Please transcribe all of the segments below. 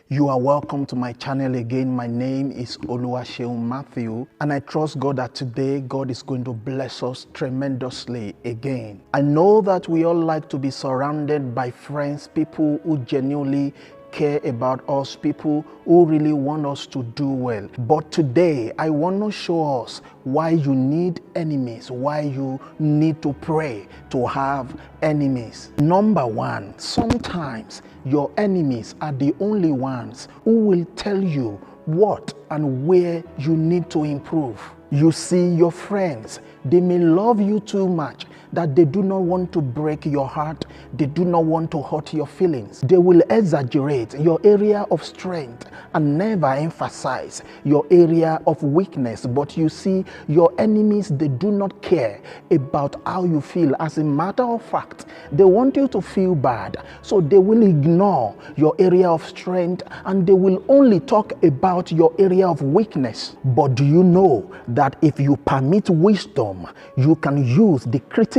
You are welcome to my channel again. My name is Oluwaseun Matthew, and I trust God that today God is going to bless us tremendously again. I know that we all like to be surrounded by friends, people who genuinely care about us, people who really want us to do well. But today, I want to show us why you need enemies, why you need to pray to have enemies. Number one, sometimes your enemies are the only ones who will tell you what and where you need to improve. You see, your friends, they may love you too much that they do not want to break your heart. They do not want to hurt your feelings. They will exaggerate your area of strength and never emphasize your area of weakness. But you see, your enemies, they do not care about how you feel. As a matter of fact, they want you to feel bad. So they will ignore your area of strength and they will only talk about your area of weakness. But do you know that if you permit wisdom, you can use the criticism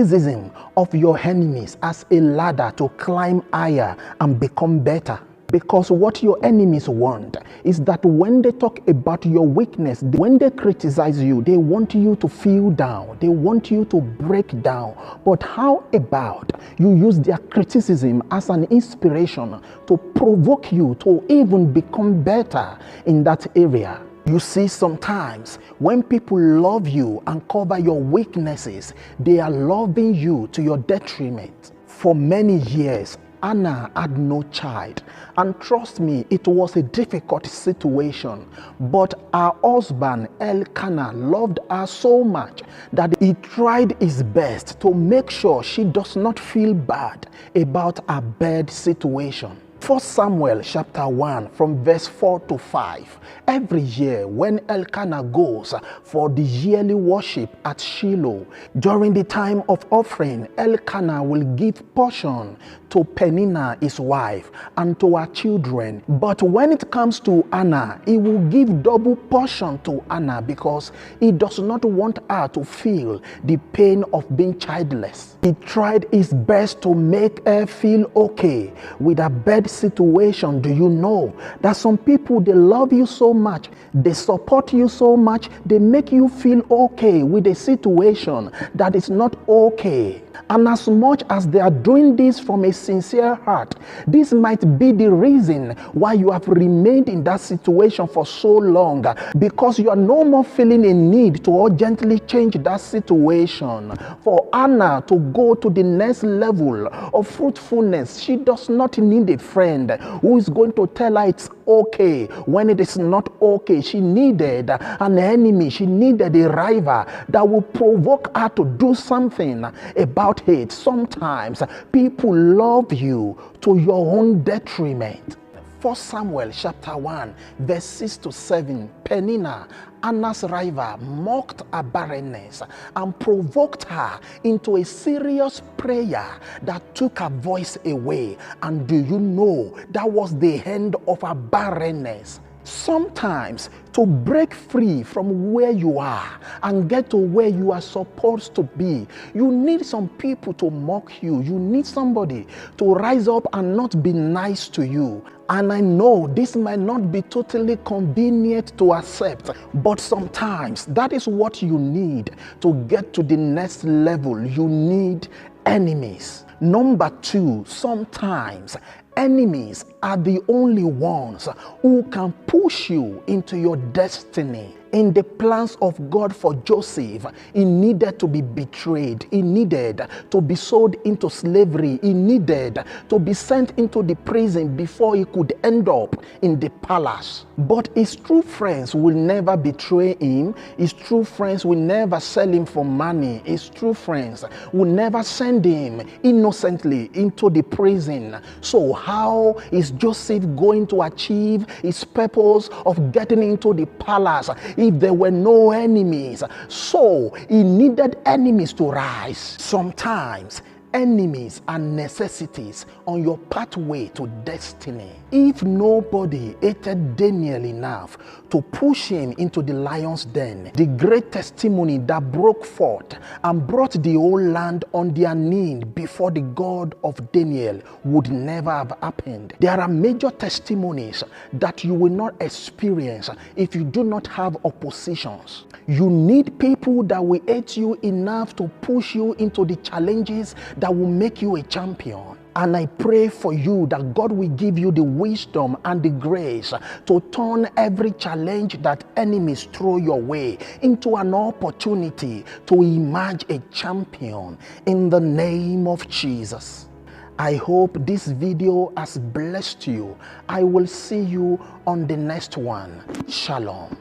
of your enemies as a ladder to climb higher and become better? Because what your enemies want is that when they talk about your weakness, when they criticize you, they want you to feel down. They want you to break down. But how about you use their criticism as an inspiration to provoke you to even become better in that area? You see, sometimes when people love you and cover your weaknesses, they are loving you to your detriment. For many years, Anna had no child, and trust me, it was a difficult situation. But her husband Elkanah loved her so much that he tried his best to make sure she does not feel bad about her bad situation. 1 Samuel chapter 1 from verse 4 to 5. Every year when Elkanah goes for the yearly worship at Shiloh, during the time of offering, Elkanah will give portion to Peninnah his wife and to her children. But when it comes to Anna, he will give double portion to Anna because he does not want her to feel the pain of being childless. He tried his best to make her feel okay with her bed situation. Do you know that some people, they love you so much, they support you so much, they make you feel okay with a situation that is not okay? And as much as they are doing this from a sincere heart, this might be the reason why you have remained in that situation for so long, because you are no more feeling a need to urgently change that situation. For Anna to go to the next level of fruitfulness, she does not need a friend who is going to tell her it's okay when it is not okay. She needed an enemy. She needed a rival that will provoke her to do something about it. Sometimes people love you to your own detriment. 1 Samuel chapter 1 verse 6 to 7. Peninnah, Anna's rival, mocked her barrenness and provoked her into a serious prayer that took her voice away. And do you know that was the end of her barrenness? Sometimes to break free from where you are and get to where you are supposed to be, you need some people to mock you. You need somebody to rise up and not be nice to you. And I know this might not be totally convenient to accept, but sometimes that is what you need to get to the next level. You need enemies. Number two, sometimes enemies are the only ones who can push you into your destiny. In the plans of God for Joseph, he needed to be betrayed. He needed to be sold into slavery. He needed to be sent into the prison before he could end up in the palace. But his true friends will never betray him. His true friends will never sell him for money. His true friends will never send him innocently into the prison. So how is Joseph going to achieve his purpose of getting into the palace if there were no enemies? So he needed enemies to rise. Sometimes enemies and necessities on your pathway to destiny. If nobody hated Daniel enough to push him into the lion's den, the great testimony that broke forth and brought the whole land on their knees before the God of Daniel would never have happened. There are major testimonies that you will not experience if you do not have oppositions. You need people that will hate you enough to push you into the challenges that will make you a champion. And I pray for you that God will give you the wisdom and the grace to turn every challenge that enemies throw your way into an opportunity to emerge a champion in the name of Jesus. I hope this video has blessed you. I will see you on the next one. Shalom.